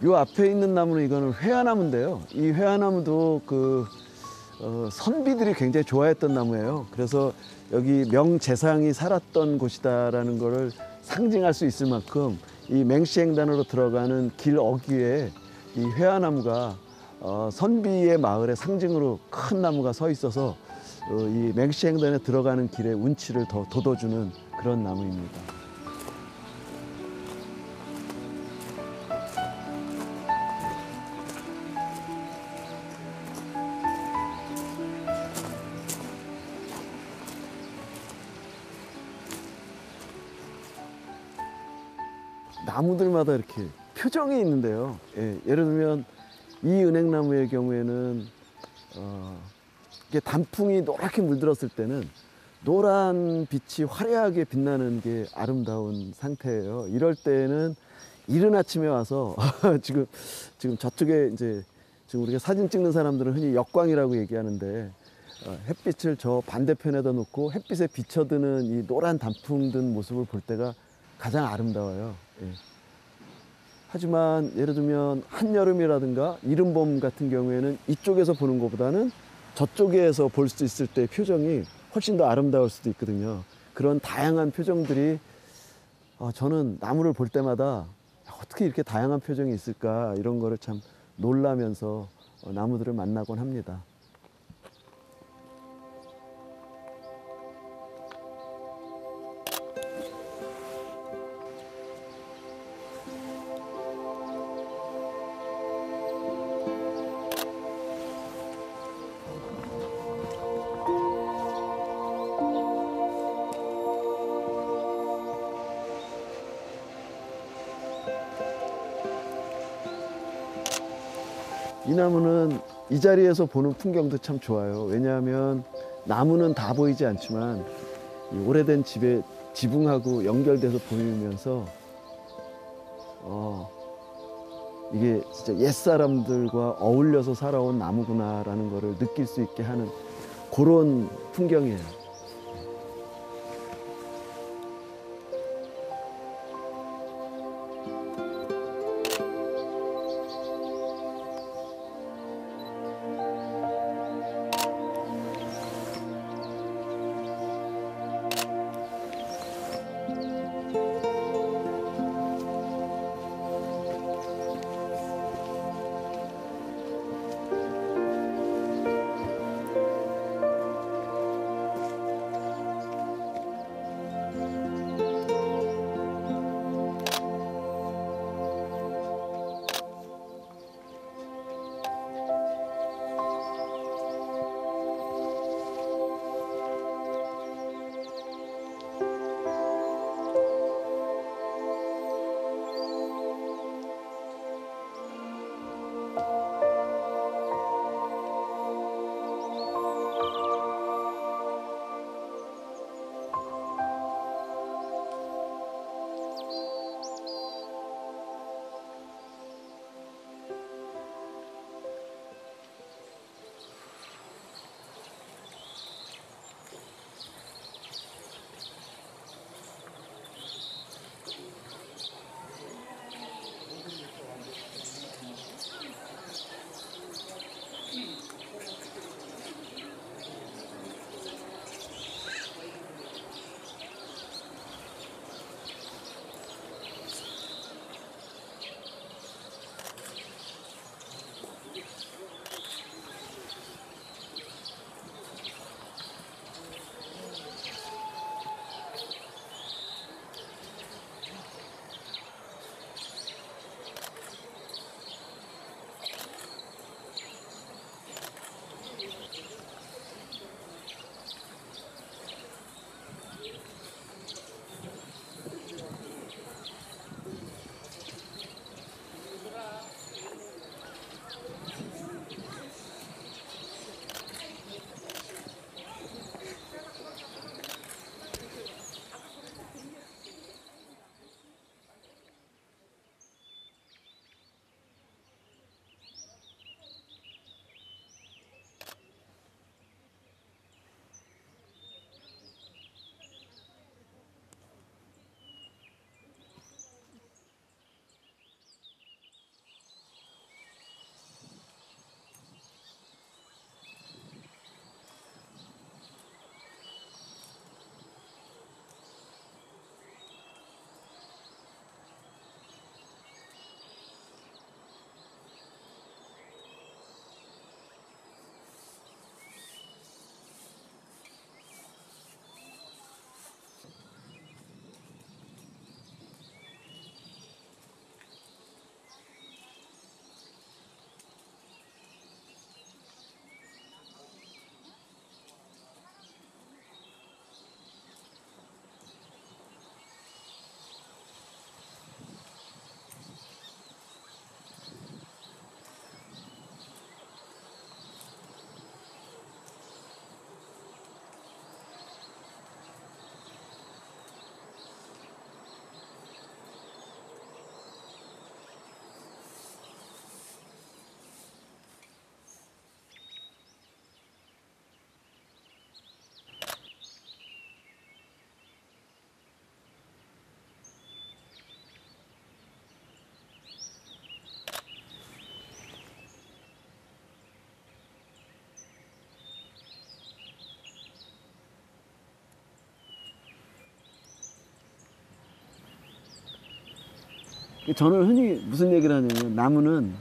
요 앞에 있는 나무는 이거는 회화나무인데요. 이 회화나무도 선비들이 굉장히 좋아했던 나무예요. 그래서 여기 명재상이 살았던 곳이다라는 거를 상징할 수 있을 만큼 이 맹시행단으로 들어가는 길 어귀에 이 회화나무가 선비의 마을의 상징으로 큰 나무가 서 있어서 이 맹시행단에 들어가는 길의 운치를 더 돋워주는 그런 나무입니다. 나무들마다 이렇게 표정이 있는데요. 예, 예를 들면 이 은행나무의 경우에는 이게 단풍이 노랗게 물들었을 때는 노란 빛이 화려하게 빛나는 게 아름다운 상태예요. 이럴 때는 이른 아침에 와서 지금 저쪽에 이제 지금 우리가 사진 찍는 사람들은 흔히 역광이라고 얘기하는데 햇빛을 저 반대편에다 놓고 햇빛에 비춰드는 이 노란 단풍 든 모습을 볼 때가 가장 아름다워요. 예. 하지만 예를 들면 한여름이라든가 이른 봄 같은 경우에는 이쪽에서 보는 것보다는 저쪽에서 볼 수 있을 때 표정이 훨씬 더 아름다울 수도 있거든요. 그런 다양한 표정들이 저는 나무를 볼 때마다 어떻게 이렇게 다양한 표정이 있을까 이런 거를 참 놀라면서 나무들을 만나곤 합니다. 이 나무는 이 자리에서 보는 풍경도 참 좋아요. 왜냐하면 나무는 다 보이지 않지만 이 오래된 집에 지붕하고 연결돼서 보이면서 이게 진짜 옛사람들과 어울려서 살아온 나무구나라는 거를 느낄 수 있게 하는 그런 풍경이에요. 저는 흔히 무슨 얘기를 하냐면 나무는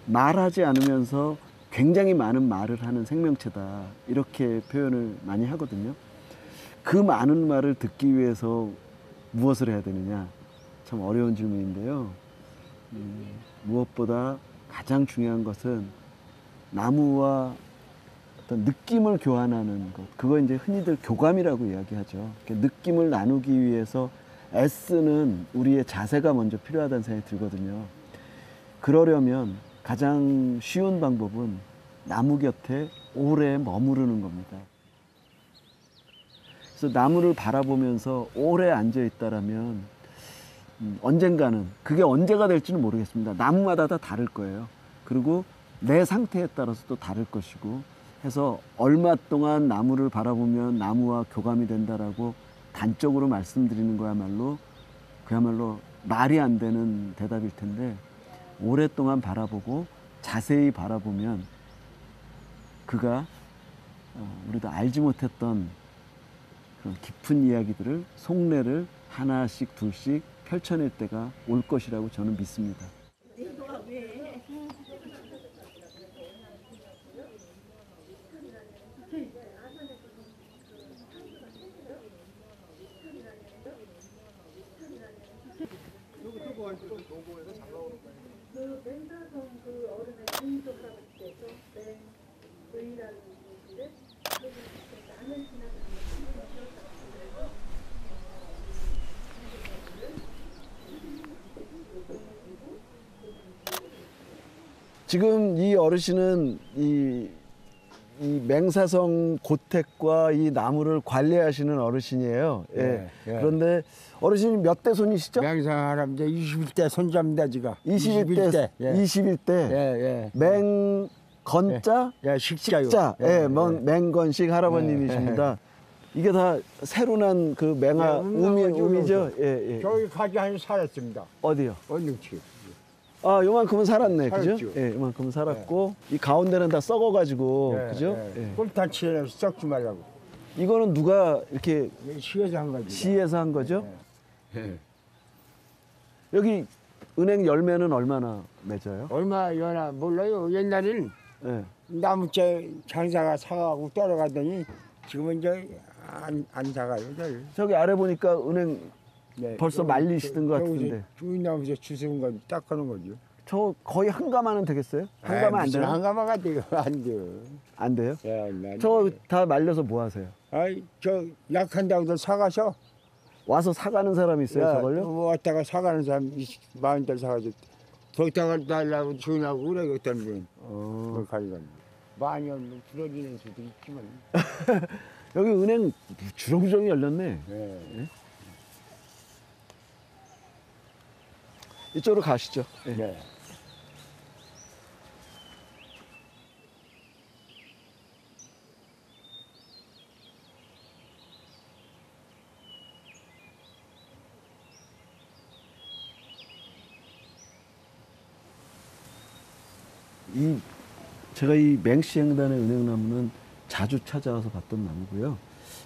말하지 않으면서 굉장히 많은 말을 하는 생명체다. 이렇게 표현을 많이 하거든요. 그 많은 말을 듣기 위해서 무엇을 해야 되느냐? 참 어려운 질문인데요. 무엇보다 가장 중요한 것은 나무와 어떤 느낌을 교환하는 것. 그거 이제 흔히들 교감이라고 이야기하죠. 느낌을 나누기 위해서 애쓰는 우리의 자세가 먼저 필요하다는 생각이 들거든요. 그러려면 가장 쉬운 방법은 나무 곁에 오래 머무르는 겁니다. 그래서 나무를 바라보면서 오래 앉아 있다라면 언젠가는, 그게 언제가 될지는 모르겠습니다. 나무마다 다 다를 거예요. 그리고 내 상태에 따라서 또 다를 것이고 해서 얼마 동안 나무를 바라보면 나무와 교감이 된다라고 단적으로 말씀드리는 그야말로 말이 안 되는 대답일 텐데, 오랫동안 바라보고 자세히 바라보면 그가 우리도 알지 못했던 그런 깊은 이야기들을, 속내를 하나씩 둘씩 펼쳐낼 때가 올 것이라고 저는 믿습니다. 지금 이 어르신은 이 맹사성 고택과 이 나무를 관리하시는 어르신이에요. 예. 예. 그런데 어르신이 몇 대 손이시죠? 맹상 할아버지 21대 손잡니다 지금. 21대. 예. 21대. 예. 맹건자? 예, 식자요. 식자. 예, 맹건식 할아버님이십니다. 이게 다 새로 난 그 맹아 음이죠? 예. 저기 가지 한 살았습니다. 어디요? 언능치. 아, 요만큼은 살았네, 그죠? 살았죠. 예, 요만큼은 살았고 이 가운데는 다 썩어가지고, 그죠? 예. 꿀탄치에 썩지 말라고. 이거는 누가 이렇게 시에서 한 거지. 시에서 한 거죠? 예. 여기 은행 열매는 얼마나 맺어요? 얼마 연하 몰라요. 옛날에는 예. 나무째 장사가 사가고 떨어가더니 지금은 이제 안 사가요. 저기 아래 보니까 은행 네, 벌써 말리시던 것 같은데. 주인나무에서 주스는 건 딱 하는 거죠. 저 거의 한 가마는 되겠어요? 한 가마 안 되나? 한 가마가 돼요. 안 돼요. 안 돼요? 예, 안 저 돼요. 다 말려서 뭐 하세요? 아이, 저 약한다고들 사가서. 와서 사가는 사람이 있어요, 저걸요? 뭐 왔다가 사가는 사람 40달 사가지고 거기다가 달라고 주인하고 그래 그랬던 분. 그걸 가져가는 많이 없는 부러지는 수도 있지만. 여기 은행 주렁주렁이 열렸네. 예. 이쪽으로 가시죠. 예. 네. 제가 이 맹시행단의 은행나무는 자주 찾아와서 봤던 나무고요.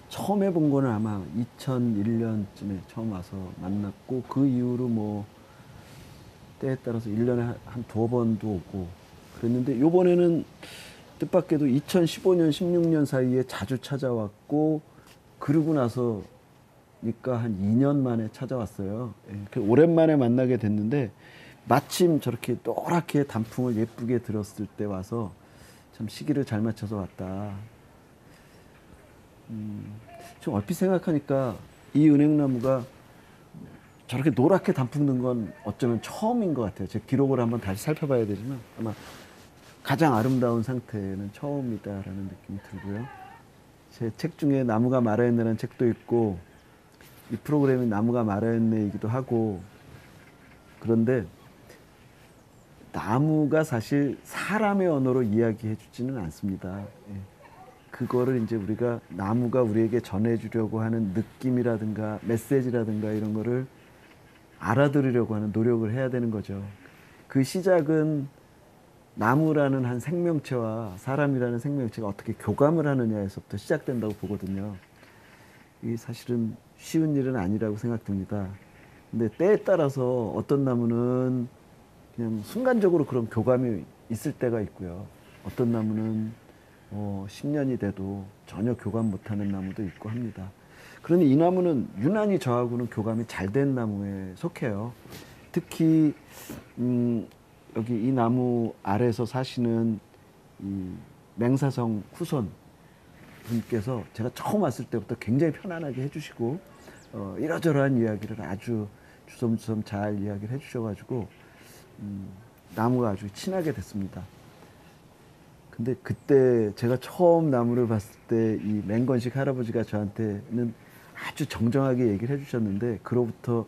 처음 해본 거는 아마 2001년쯤에 처음 와서 만났고, 그 이후로 뭐 때에 따라서 1년에 한 2번도 오고 그랬는데, 요번에는 뜻밖에도 2015년, 16년 사이에 자주 찾아왔고, 그러고 나서니까 한 2년 만에 찾아왔어요. 예, 오랜만에 만나게 됐는데 마침 저렇게 노랗게 단풍을 예쁘게 들었을 때 와서 참 시기를 잘 맞춰서 왔다. 좀 얼핏 생각하니까 이 은행나무가 저렇게 노랗게 단풍 든 건 어쩌면 처음인 것 같아요. 제 기록을 한번 다시 살펴봐야 되지만 아마 가장 아름다운 상태는 처음이다라는 느낌이 들고요. 제 책 중에 나무가 말하였네라는 책도 있고, 이 프로그램이 나무가 말하였네이기도 하고, 그런데 나무가 사실 사람의 언어로 이야기해 주지는 않습니다. 예. 그거를 이제 우리가 나무가 우리에게 전해주려고 하는 느낌이라든가 메시지라든가 이런 거를 알아들으려고 하는 노력을 해야 되는 거죠. 그 시작은 나무라는 한 생명체와 사람이라는 생명체가 어떻게 교감을 하느냐에서부터 시작된다고 보거든요. 이게 사실은 쉬운 일은 아니라고 생각됩니다. 근데 때에 따라서 어떤 나무는 그냥 순간적으로 그런 교감이 있을 때가 있고요. 어떤 나무는 10년이 돼도 전혀 교감 못하는 나무도 있고 합니다. 그러니 이 나무는 유난히 저하고는 교감이 잘 된 나무에 속해요. 특히 여기 이 나무 아래에서 사시는 이 맹사성 후손 분께서 제가 처음 왔을 때부터 굉장히 편안하게 해주시고 이러저러한 이야기를 아주 주섬주섬 잘 이야기를 해주셔가지고 나무가 아주 친하게 됐습니다. 근데 그때 제가 처음 나무를 봤을 때 이 맹건식 할아버지가 저한테는 아주 정정하게 얘기를 해주셨는데 그로부터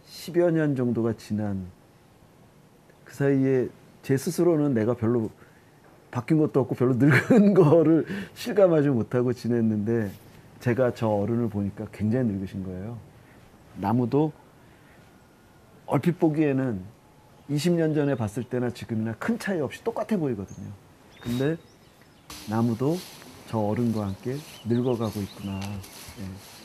10여 년 정도가 지난 그 사이에 제 스스로는 내가 별로 바뀐 것도 없고 별로 늙은 거를 실감하지 못하고 지냈는데 제가 저 어른을 보니까 굉장히 늙으신 거예요. 나무도 얼핏 보기에는 20년 전에 봤을 때나 지금이나 큰 차이 없이 똑같아 보이거든요. 근데 나무도 저 어른과 함께 늙어가고 있구나. 예.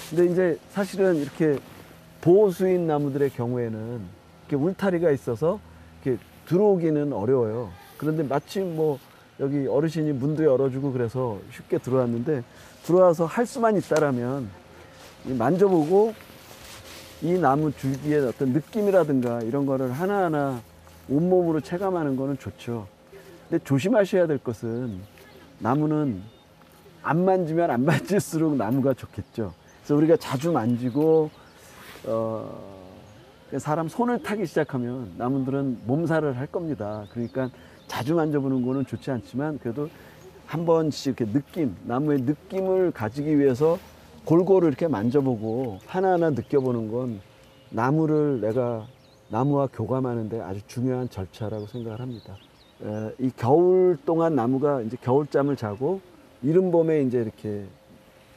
근데 이제 사실은 이렇게 보호수인 나무들의 경우에는 이렇게 울타리가 있어서 이렇게 들어오기는 어려워요. 그런데 마침 뭐 여기 어르신이 문도 열어주고 그래서 쉽게 들어왔는데 들어와서 할 수만 있다라면 만져보고 이 나무 줄기의 어떤 느낌이라든가 이런 거를 하나하나 온몸으로 체감하는 거는 좋죠. 근데 조심하셔야 될 것은 나무는 안 만지면 안 만질수록 나무가 좋겠죠. 그래서 우리가 자주 만지고 사람 손을 타기 시작하면 나무들은 몸살을 할 겁니다. 그러니까 자주 만져보는 거는 좋지 않지만 그래도 한 번씩 이렇게 나무의 느낌을 가지기 위해서 골고루 이렇게 만져보고 하나하나 느껴보는 건 나무와 교감하는데 아주 중요한 절차라고 생각을 합니다. 이 겨울 동안 나무가 이제 겨울잠을 자고 이른 봄에 이제 이렇게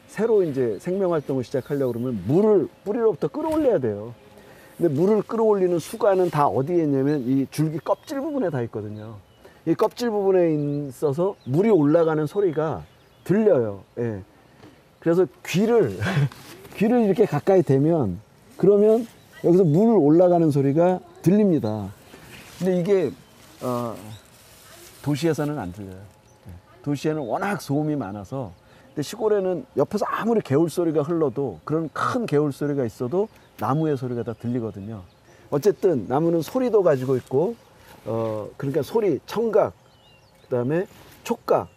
새로 이제 생명 활동을 시작하려고 그러면 물을 뿌리로부터 끌어올려야 돼요. 근데 물을 끌어올리는 수관은 다 어디에 있냐면 이 줄기 껍질 부분에 다 있거든요. 이 껍질 부분에 있어서 물이 올라가는 소리가 들려요. 예. 그래서 귀를 이렇게 가까이 대면 그러면 여기서 물 올라가는 소리가 들립니다. 근데 이게 도시에서는 안 들려요. 도시에는 워낙 소음이 많아서. 근데 시골에는 옆에서 아무리 개울 소리가 흘러도 그런 큰 개울 소리가 있어도 나무의 소리가 다 들리거든요. 어쨌든 나무는 소리도 가지고 있고 그러니까 소리, 청각, 그다음에 촉각.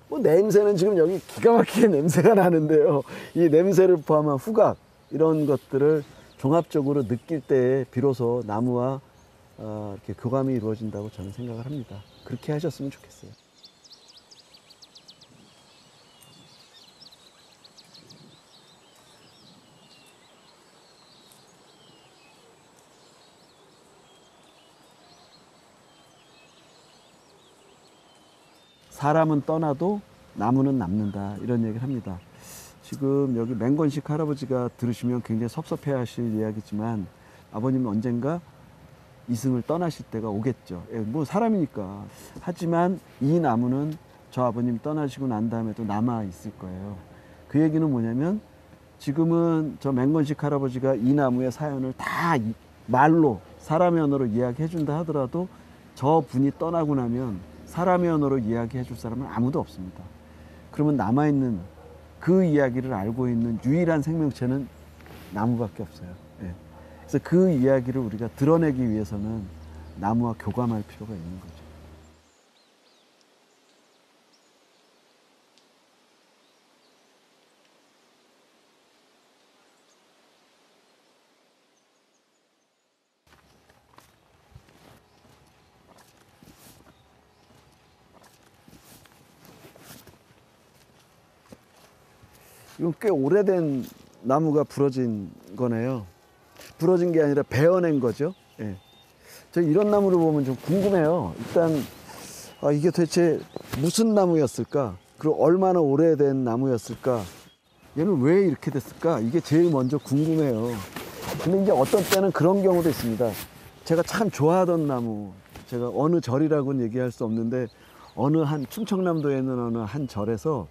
뭐 냄새는 지금 여기 기가 막히게 냄새가 나는데요. 이 냄새를 포함한 후각 이런 것들을 종합적으로 느낄 때 비로소 나무와 이렇게 교감이 이루어진다고 저는 생각을 합니다. 그렇게 하셨으면 좋겠어요. 사람은 떠나도 나무는 남는다 이런 얘기를 합니다. 지금 여기 맹건식 할아버지가 들으시면 굉장히 섭섭해 하실 이야기지만 아버님은 언젠가 이승을 떠나실 때가 오겠죠. 뭐 사람이니까. 하지만 이 나무는 저 아버님 떠나시고 난 다음에도 남아 있을 거예요. 그 얘기는 뭐냐면 지금은 저 맹건식 할아버지가 이 나무의 사연을 다 말로 사람의 언어로 이야기해 준다 하더라도 저 분이 떠나고 나면 사람의 언어로 이야기해 줄 사람은 아무도 없습니다. 그러면 남아있는 그 이야기를 알고 있는 유일한 생명체는 나무밖에 없어요. 예. 그래서 그 이야기를 우리가 드러내기 위해서는 나무와 교감할 필요가 있는 거죠. 이건 꽤 오래된 나무가 부러진 거네요. 부러진 게 아니라 베어낸 거죠. 예. 저 이런 나무를 보면 좀 궁금해요. 일단 이게 도대체 무슨 나무였을까? 그리고 얼마나 오래된 나무였을까? 얘는 왜 이렇게 됐을까? 이게 제일 먼저 궁금해요. 근데 이제 어떤 때는 그런 경우도 있습니다. 제가 참 좋아하던 나무, 제가 어느 절이라고는 얘기할 수 없는데 어느 한 충청남도에 있는 어느 한 절에서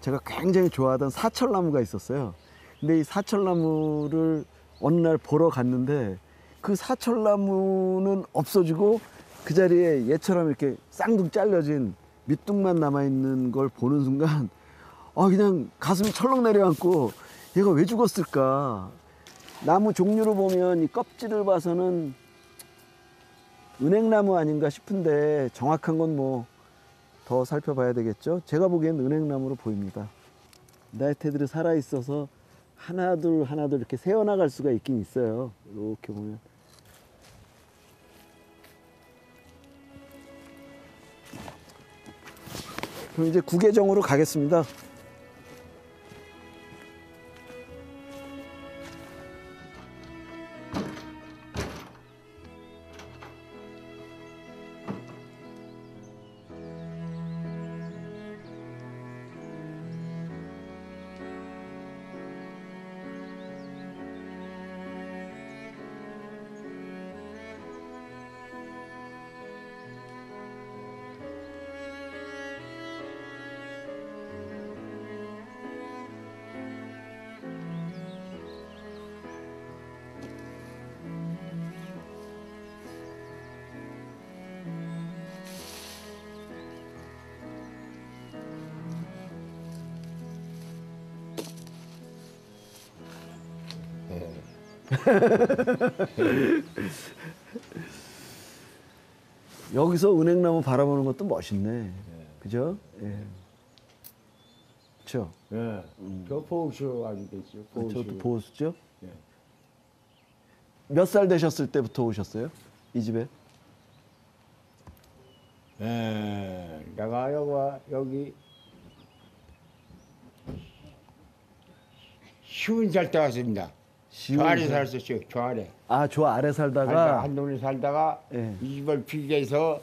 제가 굉장히 좋아하던 사철나무가 있었어요. 근데 이 사철나무를 어느 날 보러 갔는데 그 사철나무는 없어지고 그 자리에 얘처럼 이렇게 쌍둥 잘려진 밑둥만 남아있는 걸 보는 순간 그냥 가슴이 철렁 내려앉고 얘가 왜 죽었을까? 나무 종류로 보면 이 껍질을 봐서는 은행나무 아닌가 싶은데 정확한 건 뭐 더 살펴봐야 되겠죠. 제가 보기엔 은행나무로 보입니다. 나이테들이 살아있어서 하나둘 이렇게 새어나갈 수가 있긴 있어요. 이렇게 보면. 그럼 이제 구계정으로 가겠습니다. 여기서 은행나무 바라보는 것도 멋있네. 그죠? 예. 그렇죠. 예. 저 보수 아주 됐죠. 저도 보수죠. 예. 몇 살 되셨을 때부터 오셨어요? 이 집에? 예. 내가 여기 10살 때 왔습니다. 저 아래 살았었죠. 저 아래. 저 아래 살다가 한동네 살다가 예. 이 집을 비게 해서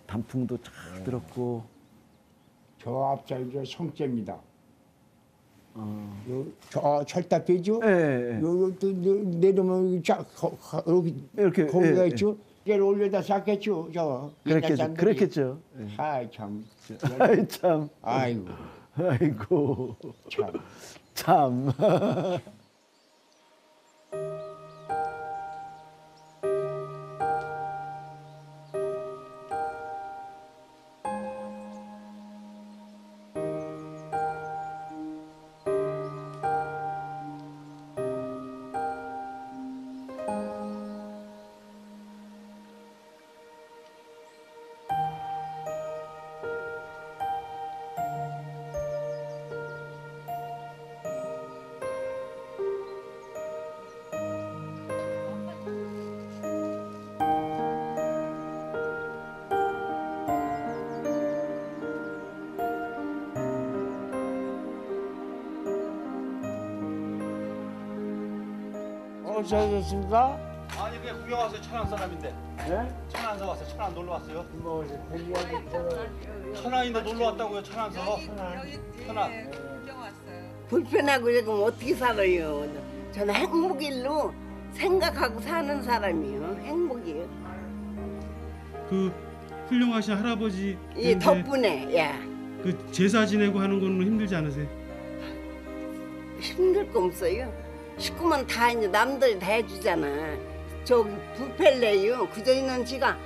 단풍도 쫙 들었고 저 앞자리 저 성재입니다. 저 철탑이죠. 예. 또 내려오면 여기 이렇게 거기가 있죠. 깨를 올려다 쌌겠죠. 저 그랬겠죠. 예. 아이 참. 아이 참. 아이고. 아이고. 참. 참. 오셨습니까? 아니 그냥 구경 왔어요. 천안 사람인데. 예? 천안서 왔어요. 천안 놀러 왔어요. 뭐 천안인데 놀러 왔다고요. 천안서. 천안. 불편하고 그러면 어떻게 살아요? 저는 행복일로 생각하고 사는 사람이요. 행복이요. 그 훌륭하신 할아버지 이 덕분에 야 그 제사 지내고 하는 거는 힘들지 않으세요? 힘들 거 없어요. 식구만 다 이제 남들이 다 해주잖아. 저기 부펠레요. 그저 있는 지가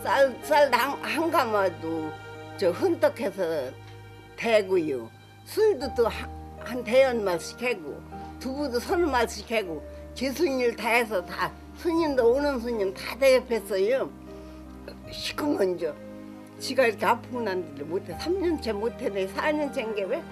쌀 한 가마도 저 흔떡해서 대고요. 술도 또 한 대연마씩 해고 두부도 30마씩 해고 제순일 다 해서 다 스님도 오는 스님 다 대접했어요. 식구 먼저 지가 이렇게 아프고 난 뒤를 못해 3년째 못해네 4년째인 게 왜?